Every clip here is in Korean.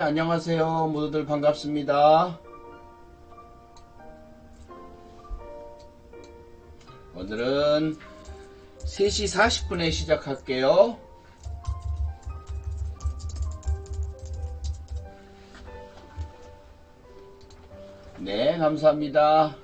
안녕하세요. 모두들 반갑습니다. 오늘은 3시 40분에 시작할게요. 네, 감사합니다.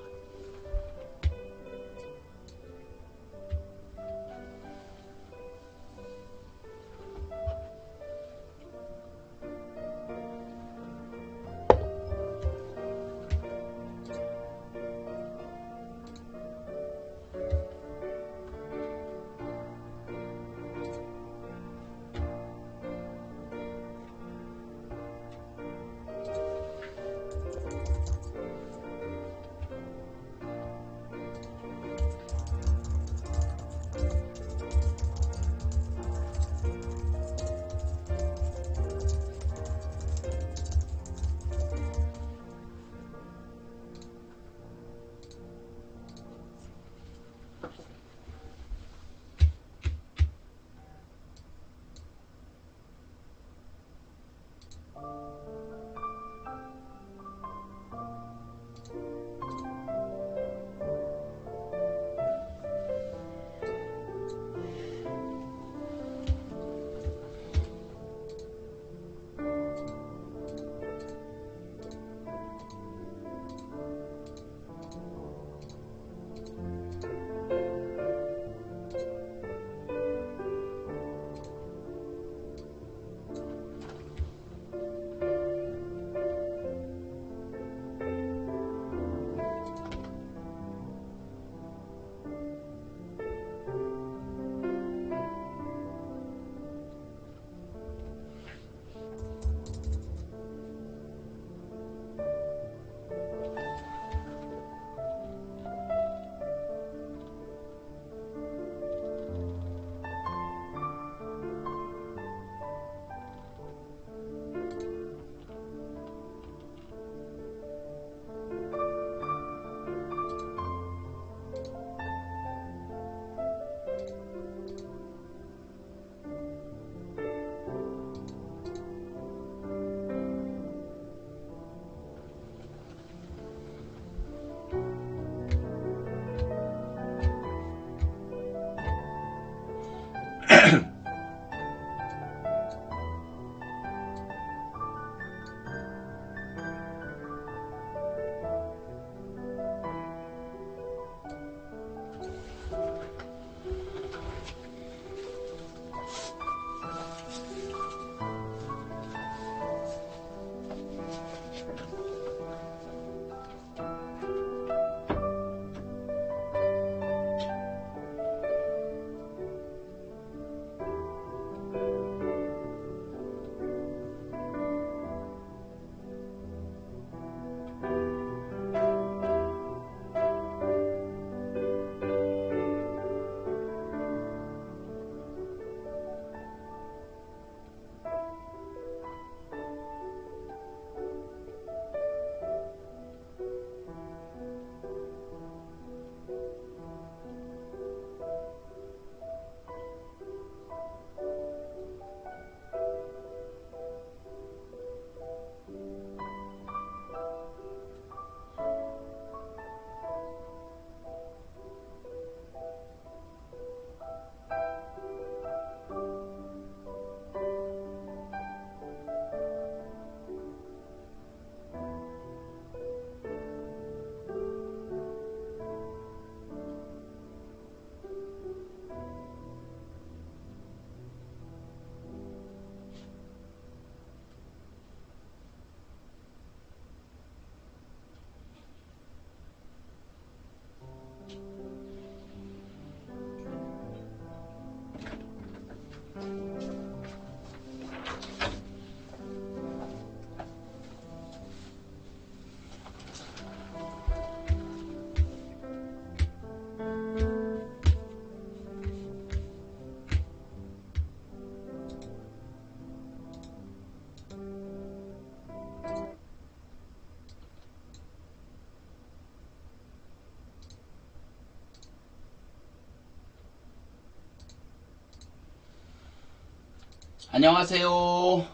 안녕하세요.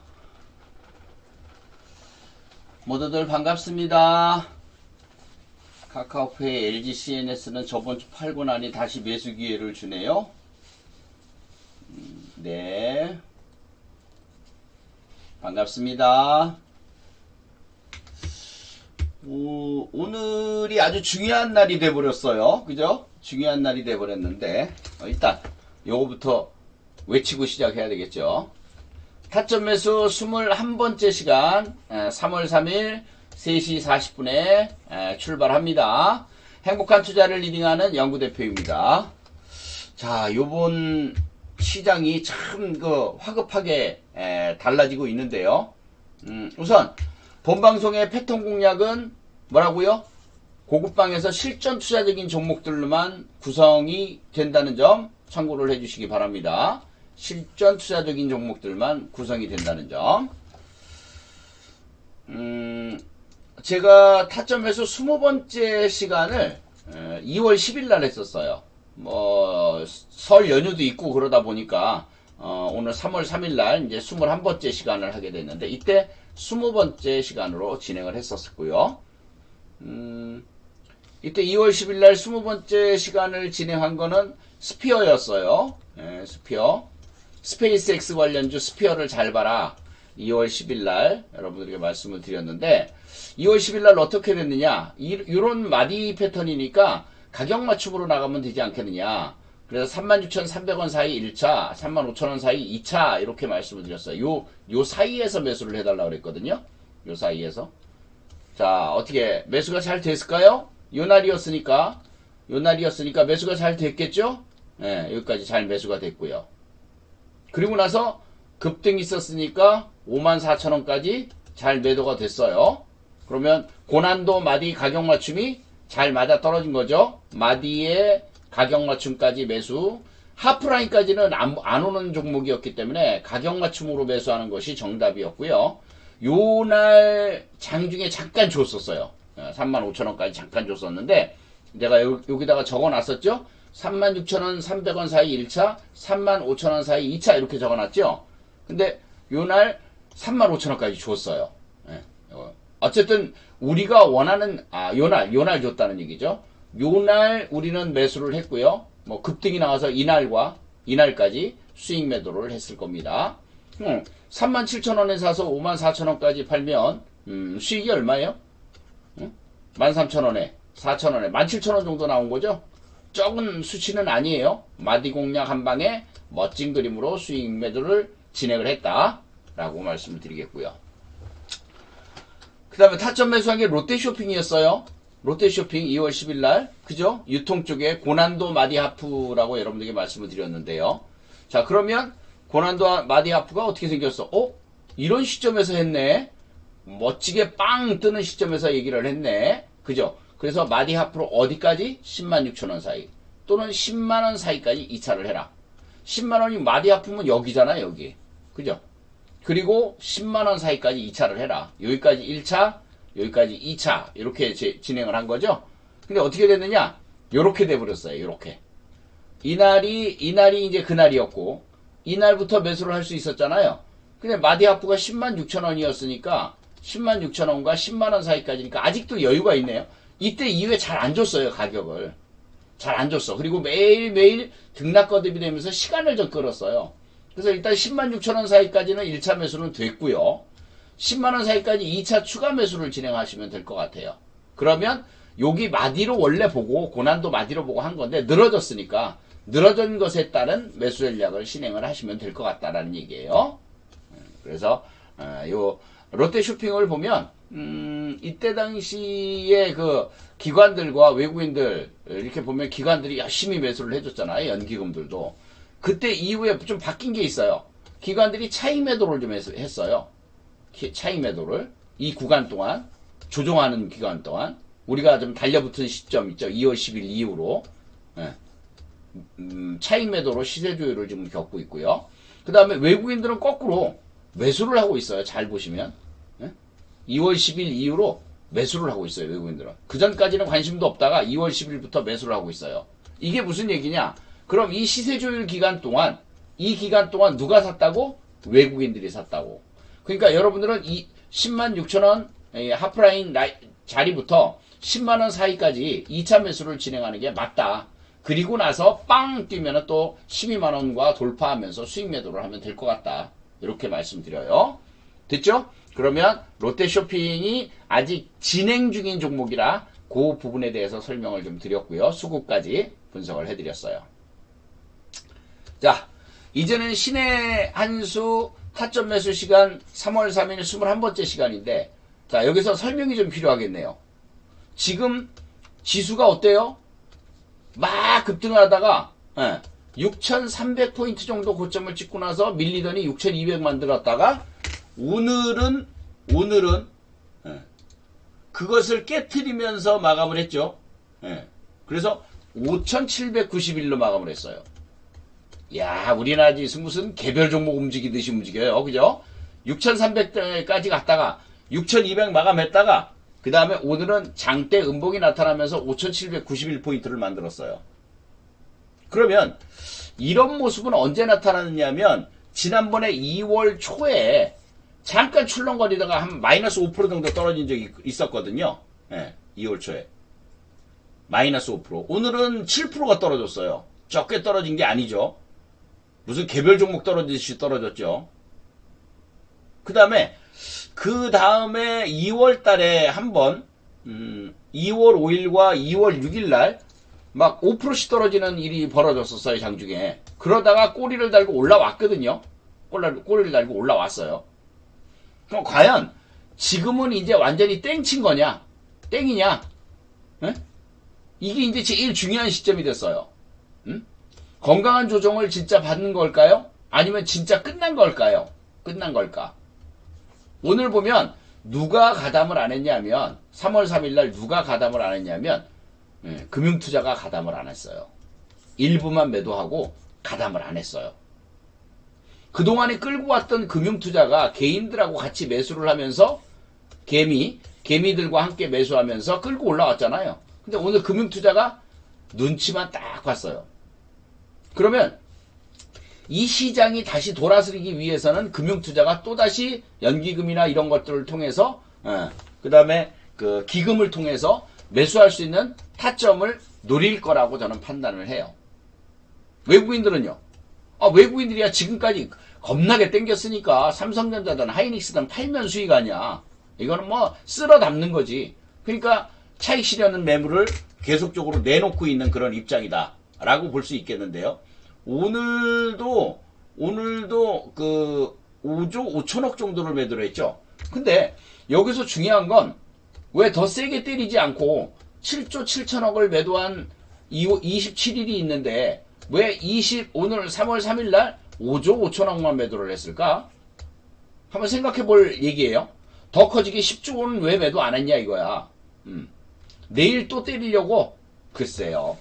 모두들 반갑습니다. 카카오페이 LG CNS는 저번 주 팔고 나니 다시 매수 기회를 주네요. 네. 반갑습니다. 오늘이 아주 중요한 날이 돼버렸어요. 그죠? 중요한 날이 돼버렸는데, 일단, 요거부터 외치고 시작해야 되겠죠. 타점 매수 21번째 시간, 3월 3일 3시 40분에 출발합니다. 행복한 투자를 리딩하는 연구대표입니다. 자, 요번 시장이 참 화급하게 달라지고 있는데요. 우선 본방송의 패턴 공략은 뭐라고요? 고급방에서 실전 투자적인 종목들로만 구성이 된다는 점 참고를 해주시기 바랍니다. 실전 투자적인 종목들만 구성이 된다는 점. 제가 타점에서 20번째 시간을 2월 10일 날 했었어요. 설 연휴도 있고 그러다 보니까 오늘 3월 3일 날 이제 21번째 시간을 하게 됐는데, 이때 20번째 시간으로 진행을 했었고요. 이때 2월 10일 날 20번째 시간을 진행한 거는 스피어였어요. 스피어. 스페이스X 관련주 스피어를 잘 봐라. 2월 10일 날 여러분들에게 말씀을 드렸는데, 2월 10일 날 어떻게 됐느냐? 이런 마디 패턴이니까 가격 맞춤으로 나가면 되지 않겠느냐? 그래서 36,300원 사이 1차, 35,000원 사이 2차 이렇게 말씀을 드렸어요. 요 사이에서 매수를 해달라고 그랬거든요. 요 사이에서. 자, 어떻게 매수가 잘 됐을까요? 요 날이었으니까 매수가 잘 됐겠죠? 네, 여기까지 잘 매수가 됐고요. 그리고 나서 급등이 있었으니까 54,000원까지 잘 매도가 됐어요. 그러면 고난도 마디 가격 맞춤이 잘 맞아 떨어진 거죠. 마디의 가격 맞춤까지 매수. 하프라인까지는 안 오는 종목이었기 때문에 가격 맞춤으로 매수하는 것이 정답이었고요. 요날 장중에 잠깐 줬었어요. 35,000원까지 잠깐 줬었는데, 내가 여기다가 적어놨었죠. 36,000원, 300원 사이 1차, 35,000원 사이 2차 이렇게 적어놨죠. 근데 요날 35,000원까지 줬어요. 어쨌든 우리가 원하는 요날 줬다는 얘기죠. 요날 우리는 매수를 했고요. 급등이 나와서 이날까지 수익 매도를 했을 겁니다. 37,000원에 사서 54,000원까지 팔면 수익이 얼마예요? 13,000원에 4,000원에 17,000원 정도 나온 거죠. 적은 수치는 아니에요. 마디 공략 한 방에 멋진 그림으로 수익 매도를 진행을 했다라고 말씀을 드리겠고요. 그 다음에 타점 매수한 게 롯데쇼핑이었어요. 롯데쇼핑 2월 10일 날, 그죠? 유통 쪽에 고난도 마디하프라고 여러분들에게 말씀을 드렸는데요. 자, 그러면 고난도 마디하프가 어떻게 생겼어? 이런 시점에서 했네. 멋지게 빵 뜨는 시점에서 얘기를 했네. 그죠? 그래서 마디하프로 어디까지? 106,000원 사이 또는 10만원 사이까지 2차를 해라. 10만원이 마디하프면 여기잖아, 여기. 그죠? 그리고 10만원 사이까지 2차를 해라. 여기까지 1차, 여기까지 2차 이렇게 진행을 한 거죠. 근데 어떻게 됐느냐? 요렇게 돼버렸어요. 요렇게. 이날이 이제 그날이었고, 이날부터 매수를 할 수 있었잖아요. 근데 마디하프가 106,000원이었으니까 106,000원과 10만원 사이까지니까 아직도 여유가 있네요. 이때 이후에 잘 안 줬어요. 가격을 잘 안 줬어. 그리고 매일매일 등락거듭이 되면서 시간을 좀 끌었어요. 그래서 일단 106,000원 사이까지는 1차 매수는 됐고요. 10만원 사이까지 2차 추가 매수를 진행하시면 될 것 같아요. 그러면 여기 마디로 원래 보고 고난도 마디로 보고 한 건데 늘어졌으니까 늘어진 것에 따른 매수 전략을 진행을 하시면 될 것 같다라는 얘기예요. 그래서 요 롯데쇼핑을 보면 이때 당시에 그 기관들과 외국인들 이렇게 보면 기관들이 열심히 매수를 해줬잖아요. 연기금들도. 그때 이후에 좀 바뀐 게 있어요. 기관들이 차익 매도를 좀 했어요. 차익 매도를 이 구간 동안 조정하는 기간 동안 우리가 좀 달려붙은 시점 있죠. 2월 10일 이후로 차익 매도로 시세 조율을 지금 겪고 있고요. 그 다음에 외국인들은 거꾸로 매수를 하고 있어요. 잘 보시면 2월 10일 이후로 매수를 하고 있어요. 외국인들은. 그 전까지는 관심도 없다가 2월 10일부터 매수를 하고 있어요. 이게 무슨 얘기냐? 그럼 이 시세 조율 기간 동안 누가 샀다고? 외국인들이 샀다고. 그러니까 여러분들은 이 106,000원, 하프라인 자리부터 10만원 사이까지 2차 매수를 진행하는 게 맞다. 그리고 나서 빵 뛰면 또 12만원과 돌파하면서 수익 매도를 하면 될 것 같다. 이렇게 말씀드려요. 됐죠? 그러면 롯데쇼핑이 아직 진행 중인 종목이라 그 부분에 대해서 설명을 좀 드렸고요. 수급까지 분석을 해드렸어요. 자, 이제는 신의 한수 타점 매수 시간 3월 3일 21번째 시간인데, 자, 여기서 설명이 좀 필요하겠네요. 지금 지수가 어때요? 막 급등을 하다가 6,300포인트 정도 고점을 찍고 나서 밀리더니 6,200 만들었다가 오늘은 그것을 깨트리면서 마감을 했죠. 그래서 5,791로 마감을 했어요. 야, 우리나라 지수 무슨 개별 종목 움직이듯이 움직여요. 그죠? 6,300대까지 갔다가 6,200 마감했다가 그 다음에 오늘은 장대 음봉이 나타나면서 5,791포인트를 만들었어요. 그러면 이런 모습은 언제 나타났냐면 지난번에 2월 초에 잠깐 출렁거리다가 한 마이너스 5% 정도 떨어진 적이 있었거든요. 2월 초에. 마이너스 5%. 오늘은 7%가 떨어졌어요. 적게 떨어진 게 아니죠. 무슨 개별 종목 떨어지듯이 떨어졌죠. 그 다음에 2월 달에 한번 2월 5일과 2월 6일 날 막 5%씩 떨어지는 일이 벌어졌었어요. 장중에. 그러다가 꼬리를 달고 올라왔거든요. 꼬리를 달고 올라왔어요. 그럼 과연 지금은 이제 완전히 땡친 거냐? 땡이냐? 에? 이게 이제 제일 중요한 시점이 됐어요. 건강한 조정을 진짜 받는 걸까요? 아니면 진짜 끝난 걸까요? 끝난 걸까? 오늘 보면 누가 가담을 안 했냐면 3월 3일 날 누가 가담을 안 했냐면 금융투자가 가담을 안 했어요. 일부만 매도하고 가담을 안 했어요. 그동안에 끌고 왔던 금융투자가 개인들하고 같이 매수를 하면서 개미들과 함께 매수하면서 끌고 올라왔잖아요. 근데 오늘 금융투자가 눈치만 딱 봤어요. 그러면 이 시장이 다시 돌아서기 위해서는 금융투자가 또다시 연기금이나 이런 것들을 통해서 그 다음에 그 기금을 통해서 매수할 수 있는 타점을 노릴 거라고 저는 판단을 해요. 외국인들은요. 외국인들이야 지금까지 겁나게 땡겼으니까 삼성전자든 하이닉스든 팔면 수익 아니야. 이거는 뭐 쓸어 담는 거지. 그러니까 차익 실현은 매물을 계속적으로 내놓고 있는 그런 입장이다 라고 볼 수 있겠는데요. 오늘도 그 5조 5천억 정도를 매도를 했죠. 근데 여기서 중요한 건 왜 더 세게 때리지 않고 7조 7천억을 매도한 27일이 있는데 왜 오늘 3월 3일 날 5조 5천억만 매도를 했을까? 한번 생각해 볼 얘기예요. 더 커지게 10조는 왜 매도 안 했냐 이거야. 내일 또 때리려고? 글쎄요.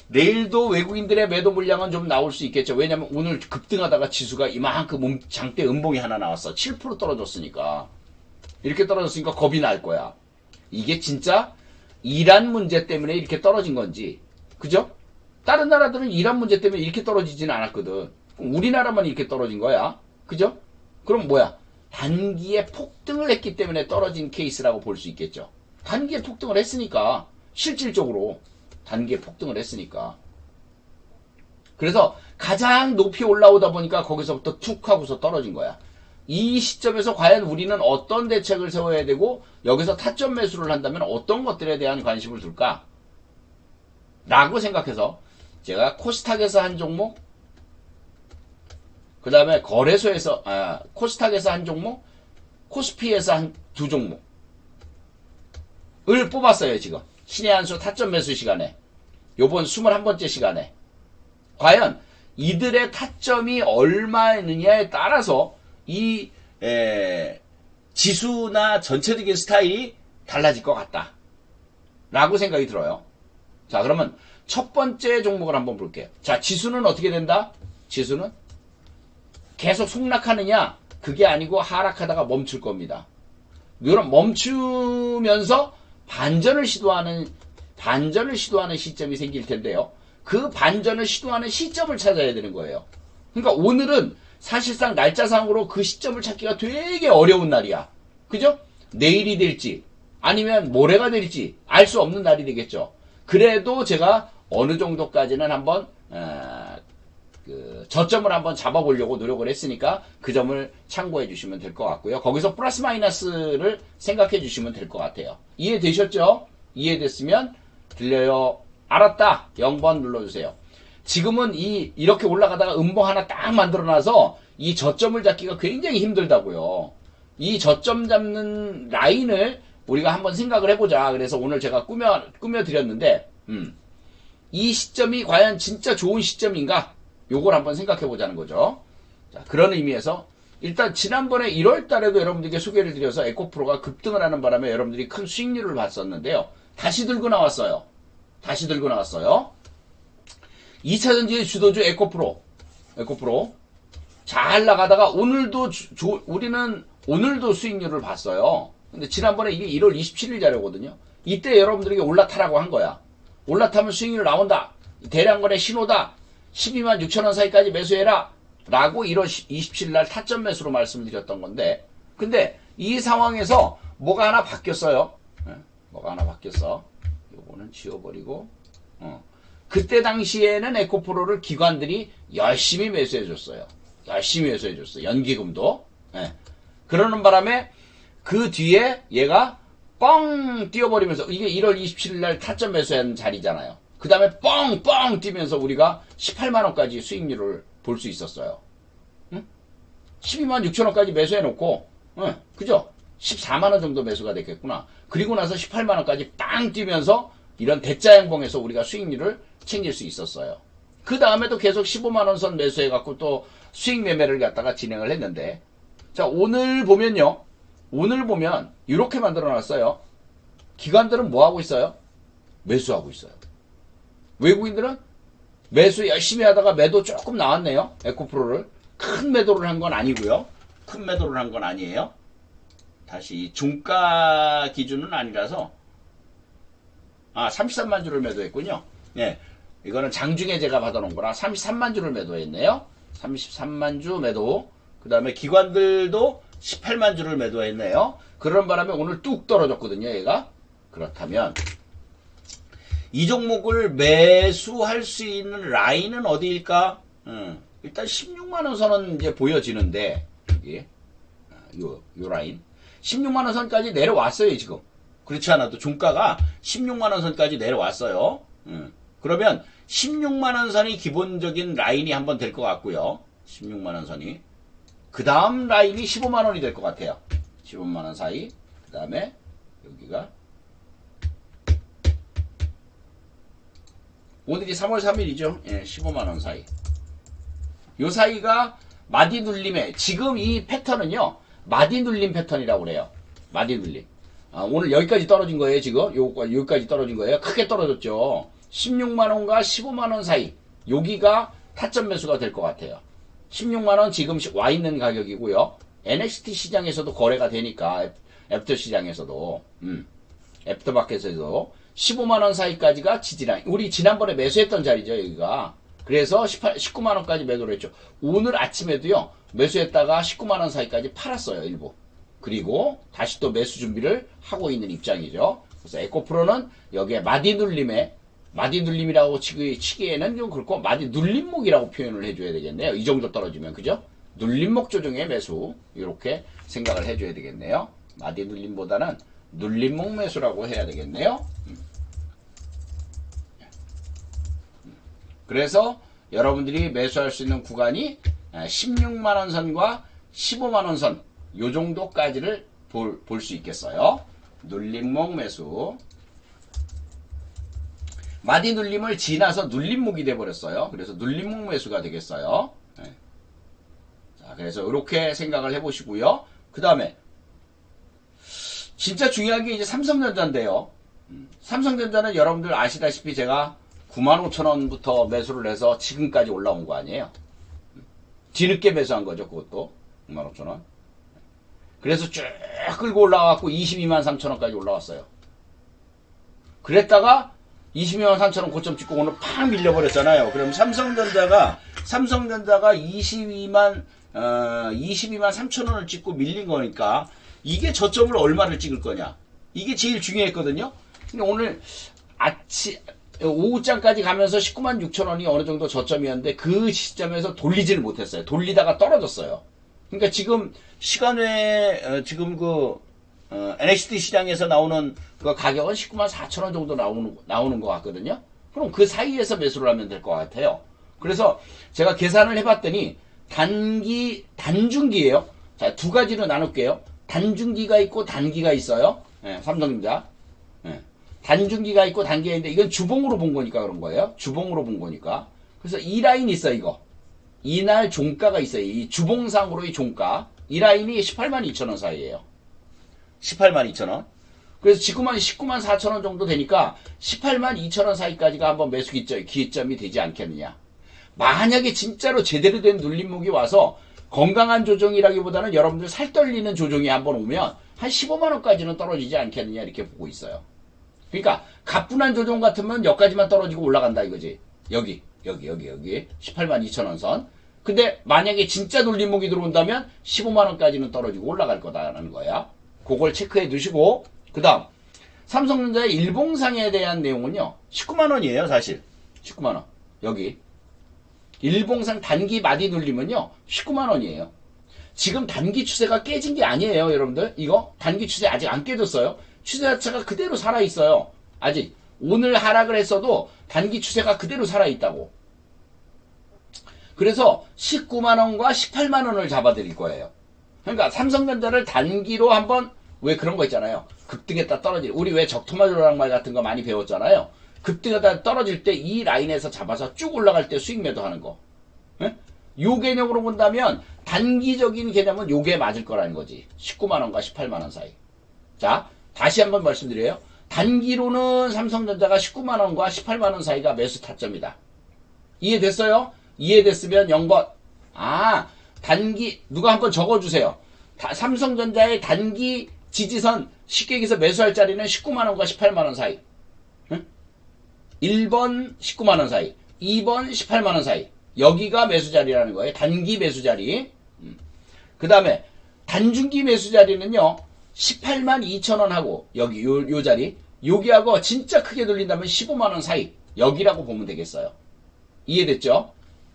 내일도 외국인들의 매도 물량은 좀 나올 수 있겠죠. 왜냐면 오늘 급등하다가 지수가 이만큼 장대 음봉이 하나 나왔어. 7% 떨어졌으니까. 이렇게 떨어졌으니까 겁이 날 거야. 이게 진짜 이란 문제 때문에 이렇게 떨어진 건지, 그죠? 다른 나라들은 이란 문제 때문에 이렇게 떨어지지는 않았거든. 우리나라만 이렇게 떨어진 거야. 그죠? 그럼 뭐야? 단기에 폭등을 했기 때문에 떨어진 케이스라고 볼 수 있겠죠. 단기에 폭등을 했으니까, 실질적으로 단기에 폭등을 했으니까. 그래서 가장 높이 올라오다 보니까 거기서부터 툭 하고서 떨어진 거야. 이 시점에서 과연 우리는 어떤 대책을 세워야 되고 여기서 타점 매수를 한다면 어떤 것들에 대한 관심을 둘까? 라고 생각해서 제가 코스닥에서 한 종목, 그 다음에 거래소에서 코스닥에서 한 종목, 코스피에서 한 두 종목을 뽑았어요. 지금 신의 한수 타점 매수 시간에, 요번 21번째 시간에 과연 이들의 타점이 얼마느냐에 따라서 이 지수나 전체적인 스타일이 달라질 것 같다 라고 생각이 들어요. 자, 그러면 첫 번째 종목을 한번 볼게요. 자, 지수는 어떻게 된다? 지수는 계속 속락하느냐? 그게 아니고 하락하다가 멈출 겁니다. 이런 멈추면서 반전을 시도하는 시점이 생길 텐데요. 그 반전을 시도하는 시점을 찾아야 되는 거예요. 그러니까 오늘은 사실상 날짜상으로 그 시점을 찾기가 되게 어려운 날이야. 그죠? 내일이 될지 아니면 모레가 될지 알 수 없는 날이 되겠죠. 그래도 제가 어느 정도까지는 한번 저점을 한번 잡아보려고 노력을 했으니까 그 점을 참고해 주시면 될 것 같고요. 거기서 플러스 마이너스를 생각해 주시면 될 것 같아요. 이해되셨죠? 이해됐으면 들려요. 알았다. 0번 눌러주세요. 지금은 이렇게 올라가다가 음봉 하나 딱 만들어놔서 이 저점을 잡기가 굉장히 힘들다고요. 이 저점 잡는 라인을 우리가 한번 생각을 해보자. 그래서 오늘 제가 꾸며드렸는데 이 시점이 과연 진짜 좋은 시점인가? 요걸 한번 생각해 보자는 거죠. 자, 그런 의미에서 일단 지난번에 1월 달에도 여러분들께 소개를 드려서 에코프로가 급등을 하는 바람에 여러분들이 큰 수익률을 봤었는데요. 다시 들고 나왔어요. 2차전지의 주도주 에코프로 잘 나가다가 오늘도 우리는 오늘도 수익률을 봤어요. 근데 지난번에 이게 1월 27일 자료거든요. 이때 여러분들에게 올라타라고 한 거야. 올라타면 수익률 나온다. 대량거래 신호다. 12만 6천원 사이까지 매수해라. 라고 1월 27일 날 타점 매수로 말씀드렸던 건데, 근데 이 상황에서 뭐가 하나 바뀌었어요. 뭐가 하나 바뀌었어. 요거는 지워버리고, 그때 당시에는 에코프로를 기관들이 열심히 매수해줬어요. 연기금도. 그러는 바람에 그 뒤에 얘가 뻥 뛰어버리면서, 이게 1월 27일 날 타점 매수한 자리잖아요. 그 다음에 뻥뻥 뛰면서 우리가 18만원까지 수익률을 볼 수 있었어요. 12만 6천원까지 매수해놓고, 그죠? 14만원 정도 매수가 됐겠구나. 그리고 나서 18만원까지 빵 뛰면서 이런 대자 양봉에서 우리가 수익률을 챙길 수 있었어요. 그 다음에도 계속 15만원 선 매수해갖고 또 수익 매매를 갖다가 진행을 했는데, 자, 오늘 보면 이렇게 만들어놨어요. 기관들은 뭐 하고 있어요? 매수하고 있어요. 외국인들은 매수 열심히 하다가 매도 조금 나왔네요. 에코프로를. 큰 매도를 한 건 아니고요. 다시 중가 기준은 아니라서 33만 주를 매도했군요. 네, 이거는 장중에 제가 받아놓은 거라 33만 주를 매도했네요. 33만 주 매도. 그 다음에 기관들도 18만 주를 매도했네요. 그런 바람에 오늘 뚝 떨어졌거든요. 얘가. 그렇다면 이 종목을 매수할 수 있는 라인은 어디일까? 일단 16만원 선은 이제 보여지는데, 여기, 요 라인. 16만원 선까지 내려왔어요, 지금. 그렇지 않아도 종가가 16만원 선까지 내려왔어요. 그러면 16만원 선이 기본적인 라인이 한번 될 것 같고요. 16만원 선이. 그 다음 라인이 15만원이 될 것 같아요. 15만원 사이. 그 다음에 여기가 오늘이 3월 3일이죠. 예, 15만원 사이. 요 사이가 마디 눌림에, 지금 이 패턴은요, 마디 눌림 패턴이라고 그래요. 마디 눌림. 오늘 여기까지 떨어진 거예요, 지금. 여기까지 떨어진 거예요. 크게 떨어졌죠. 16만원과 15만원 사이. 여기가 타점 매수가 될 것 같아요. 16만원 지금 와 있는 가격이고요. NXT 시장에서도 거래가 되니까, 애프터 시장에서도, 애프터마켓에서도 15만원 사이까지가 지지라인. 우리 지난번에 매수했던 자리죠, 여기가. 그래서 19만원까지 매도를 했죠. 오늘 아침에도요, 매수했다가 19만원 사이까지 팔았어요, 일부. 그리고 다시 또 매수 준비를 하고 있는 입장이죠. 그래서 에코프로는 여기에 마디 눌림이라고 치기에는 좀 그렇고, 마디 눌림목이라고 표현을 해줘야 되겠네요. 이 정도 떨어지면, 그죠? 눌림목 조정의 매수, 이렇게 생각을 해줘야 되겠네요. 마디 눌림보다는 눌림목 매수라고 해야 되겠네요. 그래서 여러분들이 매수할 수 있는 구간이 16만원 선과 15만원 선, 요 정도까지를 볼 수 있겠어요. 눌림목 매수. 마디 눌림을 지나서 눌림목이 돼버렸어요. 그래서 눌림목 매수가 되겠어요. 네. 자, 그래서 이렇게 생각을 해보시고요. 그 다음에 진짜 중요한 게 이제 삼성전자인데요. 삼성전자는 여러분들 아시다시피 제가 95,000원부터 매수를 해서 지금까지 올라온 거 아니에요. 뒤늦게 매수한 거죠, 그것도. 95,000원. 그래서 쭉 끌고 올라와갖고 223,000원까지 올라왔어요. 그랬다가 223,000원 고점 찍고 오늘 팍 밀려버렸잖아요. 그럼 삼성전자가 22만 3,000원을 찍고 밀린 거니까 이게 저점을 얼마를 찍을 거냐. 이게 제일 중요했거든요. 근데 오늘 오후장까지 가면서 19만 6천 원이 어느 정도 저점이었는데 그 시점에서 돌리지를 못했어요. 돌리다가 떨어졌어요. 그러니까 지금 시간에 지금 NXT 시장에서 나오는 그 가격은 19만 4천 원 정도 나오는 것 같거든요. 그럼 그 사이에서 매수를 하면 될 것 같아요. 그래서 제가 계산을 해봤더니 단중기예요. 자, 두 가지로 나눌게요. 단중기가 있고 단기가 있어요. 삼성전자. 단중기가 있고 단기가 있는데 이건 주봉으로 본 거니까 그런 거예요. 주봉으로 본 거니까. 그래서 이 라인이 있어 이거. 이날 종가가 있어요. 이 주봉상으로의 종가. 이 라인이 18만 2천 원 사이에요. 18만 2천 원. 그래서 지금은 19만 4천 원 정도 되니까 18만 2천 원 사이까지가 한번 매수 기점이 되지 않겠느냐. 만약에 진짜로 제대로 된 눌림목이 와서 건강한 조정이라기보다는 여러분들 살 떨리는 조정이 한번 오면 한 15만 원까지는 떨어지지 않겠느냐 이렇게 보고 있어요. 그러니까 가뿐한 조정 같으면 여기까지만 떨어지고 올라간다 이거지. 여기 18만 2천 원 선. 근데 만약에 진짜 눌림목이 들어온다면 15만 원까지는 떨어지고 올라갈 거다라는 거야. 그걸 체크해 두시고 그 다음 삼성전자의 일봉상에 대한 내용은요. 19만 원이에요 사실. 19만 원. 여기 일봉상 단기 마디 눌리면요 19만 원이에요. 지금 단기 추세가 깨진 게 아니에요 여러분들. 이거 단기 추세 아직 안 깨졌어요. 추세 자체가 그대로 살아있어요. 아직 오늘 하락을 했어도 단기 추세가 그대로 살아있다고. 그래서 19만 원과 18만 원을 잡아드릴 거예요. 그러니까 삼성전자를 단기로 한번 왜 그런 거 있잖아요. 급등했다 떨어질. 우리 왜 적토마조랑말 같은 거 많이 배웠잖아요. 급등했다 떨어질 때 이 라인에서 잡아서 쭉 올라갈 때 수익 매도하는 거. 요 개념으로 본다면 단기적인 개념은 요게 맞을 거라는 거지. 19만 원과 18만 원 사이. 자, 다시 한번 말씀드려요. 단기로는 삼성전자가 19만 원과 18만 원 사이가 매수 타점이다. 이해됐어요? 이해됐으면 0번. 단기 누가 한번 적어주세요. 삼성전자의 단기 지지선 쉽게 얘기해서 매수할 자리는 19만 원과 18만 원 사이. 1번 19만 원 사이, 2번 18만 원 사이. 여기가 매수 자리라는 거예요. 단기 매수 자리. 그 다음에 단중기 매수 자리는요. 18만 2천 원 하고 여기 요 자리 여기하고 진짜 크게 돌린다면 15만 원 사이. 여기라고 보면 되겠어요. 이해됐죠?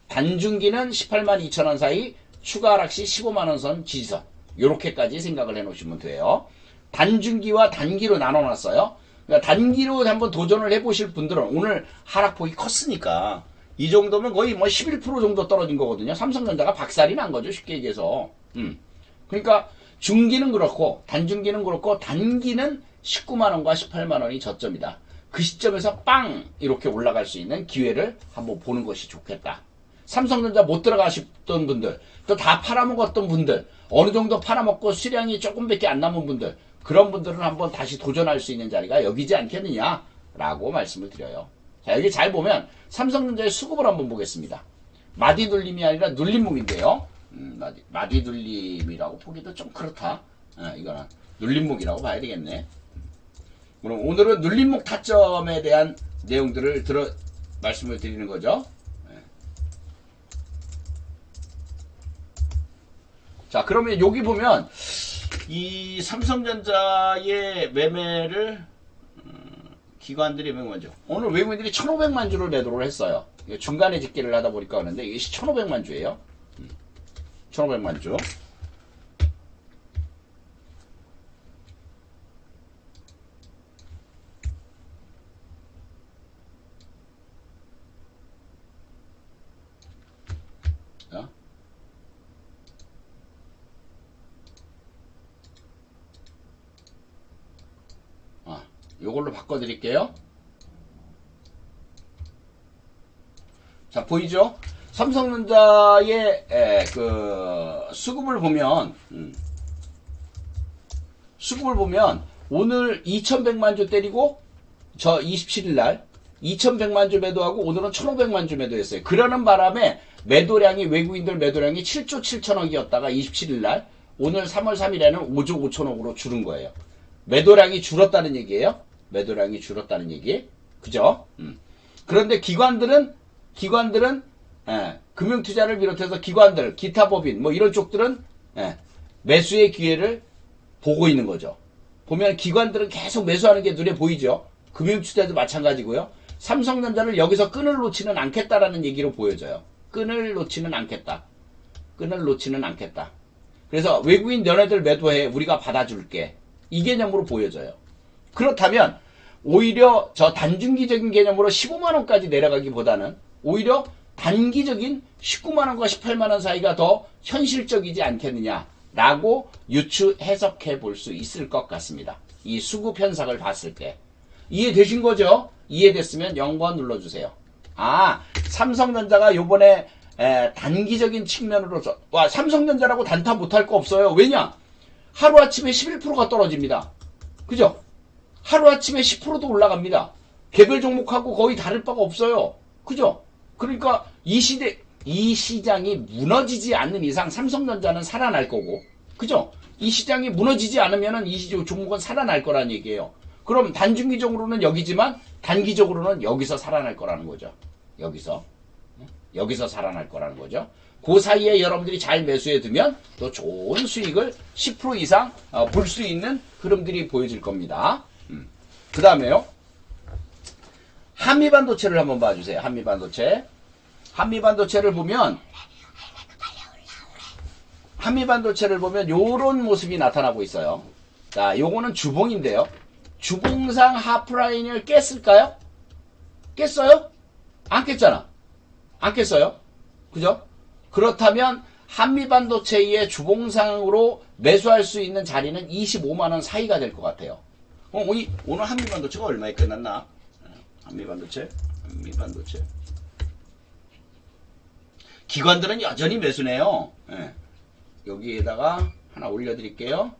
단중기는 18만 2천 원 사이, 추가 하락 시 15만 원 선 지지선. 요렇게까지 생각을 해 놓으시면 돼요. 단중기와 단기로 나눠 놨어요. 그러니까 단기로 한번 도전을 해보실 분들은 오늘 하락폭이 컸으니까 이 정도면 거의 뭐 11% 정도 떨어진 거거든요. 삼성전자가 박살이 난 거죠. 쉽게 얘기해서. 그러니까 중기는 그렇고 단중기는 그렇고 단기는 19만 원과 18만 원이 저점이다. 그 시점에서 빵 이렇게 올라갈 수 있는 기회를 한번 보는 것이 좋겠다. 삼성전자 못 들어가셨던 분들, 또 다 팔아먹었던 분들, 어느 정도 팔아먹고 수량이 조금밖에 안 남은 분들, 그런 분들은 한번 다시 도전할 수 있는 자리가 여기지 않겠느냐라고 말씀을 드려요. 자, 여기 잘 보면 삼성전자의 수급을 한번 보겠습니다. 마디 눌림이 아니라 눌림목인데요. 마디 눌림이라고 보기도 좀 그렇다. 이거는 눌림목이라고 봐야 되겠네. 그럼 오늘은 눌림목 타점에 대한 내용들을 말씀을 드리는 거죠. 자, 그러면 여기 보면 이 삼성전자의 매매를 기관들이 매매죠. 오늘 외국인들이 1,500만 주를 매도를 했어요. 중간에 집계를 하다 보니까 그런데 이게 1,500만 주예요. 1,500만 주. 요걸로 바꿔드릴게요. 자, 보이죠? 삼성전자의 수급을 보면 오늘 2100만 주 때리고 저 27일 날 2100만 주 매도하고 오늘은 1500만 주 매도했어요. 그러는 바람에 외국인들 매도량이 7조 7천억이었다가 27일 날 오늘 3월 3일에는 5조 5천억으로 줄은 거예요. 매도량이 줄었다는 얘기예요. 매도량이 줄었다는 얘기. 그죠? 그런데 기관들은 금융투자를 비롯해서 기관들, 기타 법인 뭐 이런 쪽들은 매수의 기회를 보고 있는 거죠. 보면 기관들은 계속 매수하는 게 눈에 보이죠. 금융투자도 마찬가지고요. 삼성전자를 여기서 끈을 놓지는 않겠다라는 얘기로 보여져요. 끈을 놓지는 않겠다. 끈을 놓지는 않겠다. 그래서 외국인 너네들 매도해 우리가 받아줄게. 이 개념으로 보여져요. 그렇다면 오히려 저 단중기적인 개념으로 15만원까지 내려가기보다는 오히려 단기적인 19만원과 18만원 사이가 더 현실적이지 않겠느냐라고 해석해 볼 수 있을 것 같습니다. 이 수급 현상을 봤을 때. 이해되신 거죠? 이해됐으면 0번 눌러주세요. 아, 삼성전자가 요번에 단기적인 측면으로서 삼성전자라고 단타 못할 거 없어요. 왜냐? 하루아침에 11%가 떨어집니다. 그죠? 하루아침에 10%도 올라갑니다. 개별 종목하고 거의 다를 바가 없어요. 그죠? 그러니까 이 시장이 무너지지 않는 이상 삼성전자는 살아날 거고, 그죠? 이 시장이 무너지지 않으면은 이 종목은 살아날 거라는 얘기예요. 그럼 단중기적으로는 여기지만 단기적으로는 여기서 살아날 거라는 거죠. 여기서 살아날 거라는 거죠. 그 사이에 여러분들이 잘 매수해 두면 또 좋은 수익을 10% 이상 볼 수 있는 흐름들이 보여질 겁니다. 그 다음에요. 한미반도체를 한번 봐주세요. 한미반도체를 보면 요런 모습이 나타나고 있어요. 자, 요거는 주봉인데요. 주봉상 하프라인을 깼을까요? 깼어요? 안 깼잖아. 안 깼어요? 그죠? 그렇다면 한미반도체의 주봉상으로 매수할 수 있는 자리는 25만원 사이가 될 것 같아요. 오늘 한미반도체가 얼마에 끝났나? 한미반도체. 기관들은 여전히 매수네요. 네. 여기에다가 하나 올려드릴게요.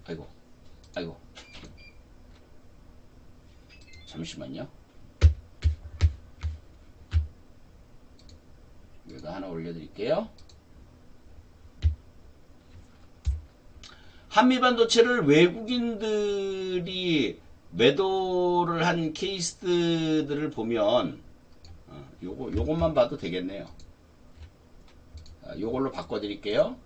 아이고. 잠시만요. 여기다 하나 올려드릴게요. 한미반도체를 외국인들이 매도를 한 케이스들을 보면 요것만 봐도 되겠네요. 요걸로 바꿔드릴게요.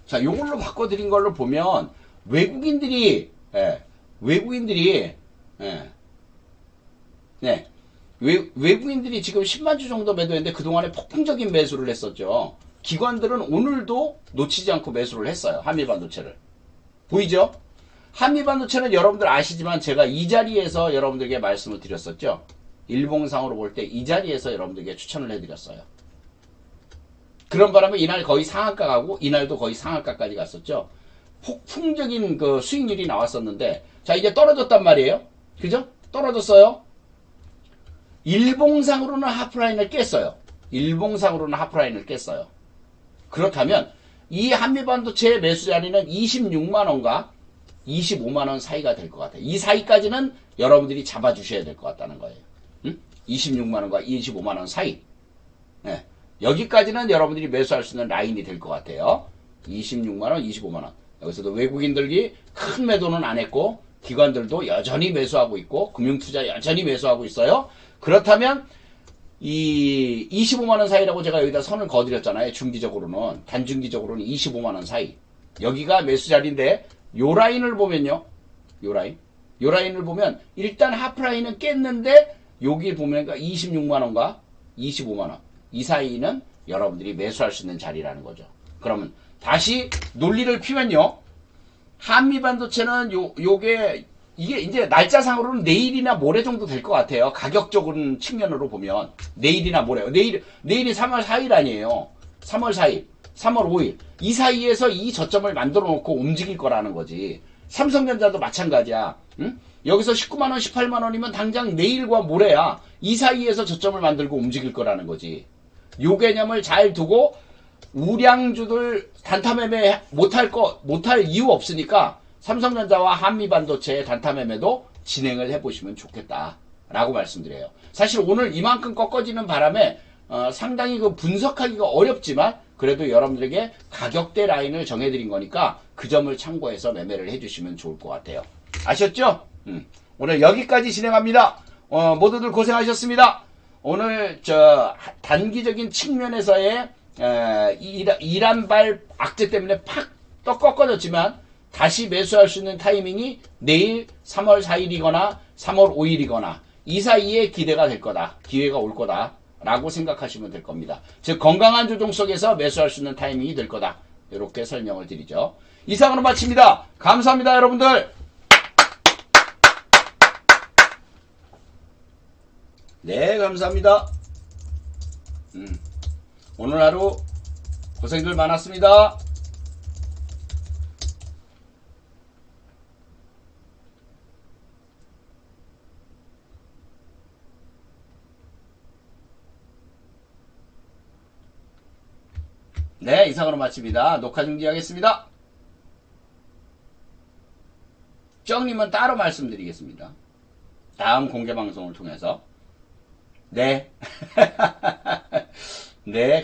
자, 요걸로 바꿔드린 걸로 보면 외국인들이 지금 10만 주 정도 매도했는데 그동안에 폭풍적인 매수를 했었죠. 기관들은 오늘도 놓치지 않고 매수를 했어요. 한미반도체를. 보이죠? 한미반도체는 여러분들 아시지만 제가 이 자리에서 여러분들에게 말씀을 드렸었죠. 일봉상으로 볼 때 이 자리에서 여러분들에게 추천을 해드렸어요. 그런 바람에 이날 거의 상한가 가고 이날도 거의 상한가까지 갔었죠. 폭풍적인 그 수익률이 나왔었는데, 자, 이제 떨어졌단 말이에요. 그죠? 떨어졌어요. 일봉상으로는 하프라인을 깼어요. 그렇다면 이 한미반도체의 매수 자리는 26만원과 25만원 사이가 될 것 같아요. 이 사이까지는 여러분들이 잡아주셔야 될 것 같다는 거예요. 26만원과 25만원 사이. 네. 여기까지는 여러분들이 매수할 수 있는 라인이 될 것 같아요. 26만원, 25만원. 여기서도 외국인들이 큰 매도는 안 했고 기관들도 여전히 매수하고 있고 금융투자 여전히 매수하고 있어요. 그렇다면 이 25만원 사이라고 제가 여기다 선을 그어드렸잖아요. 중기적으로는. 단중기적으로는 25만원 사이. 여기가 매수 자리인데 요 라인을 보면요. 요 라인을 보면 일단 하프라인은 깼는데 여기 보면 26만원과 25만원. 이 사이는 여러분들이 매수할 수 있는 자리라는 거죠. 그러면 다시 논리를 피면요. 한미반도체는 이게 이제 날짜상으로는 내일이나 모레 정도 될 것 같아요. 가격적인 측면으로 보면 내일이나 모레. 내일이 3월 4일 아니에요. 3월 4일, 3월 5일 이 사이에서 이 저점을 만들어 놓고 움직일 거라는 거지. 삼성전자도 마찬가지야. 응? 여기서 19만원, 18만원이면 당장 내일과 모레야. 이 사이에서 저점을 만들고 움직일 거라는 거지. 요 개념을 잘 두고 우량주들 단타매매 못할 이유 없으니까 삼성전자와 한미반도체의 단타매매도 진행을 해보시면 좋겠다라고 말씀드려요. 사실 오늘 이만큼 꺾어지는 바람에 상당히 그 분석하기가 어렵지만 그래도 여러분들에게 가격대 라인을 정해드린 거니까 그 점을 참고해서 매매를 해주시면 좋을 것 같아요. 아셨죠? 오늘 여기까지 진행합니다. 모두들 고생하셨습니다. 오늘 단기적인 측면에서의 이란발 악재 때문에 팍 또 꺾어졌지만 다시 매수할 수 있는 타이밍이 내일 3월 4일이거나 3월 5일이거나 이 사이에 기대가 될 거다. 기회가 올 거다. 라고 생각하시면 될 겁니다. 즉 건강한 조정 속에서 매수할 수 있는 타이밍이 될 거다. 이렇게 설명을 드리죠. 이상으로 마칩니다. 감사합니다, 여러분들. 네, 감사합니다. 오늘 하루 고생들 많았습니다. 네, 이상으로 마칩니다. 녹화 중지하겠습니다. 쩡님은 따로 말씀드리겠습니다. 다음 공개방송을 통해서. 네. 네,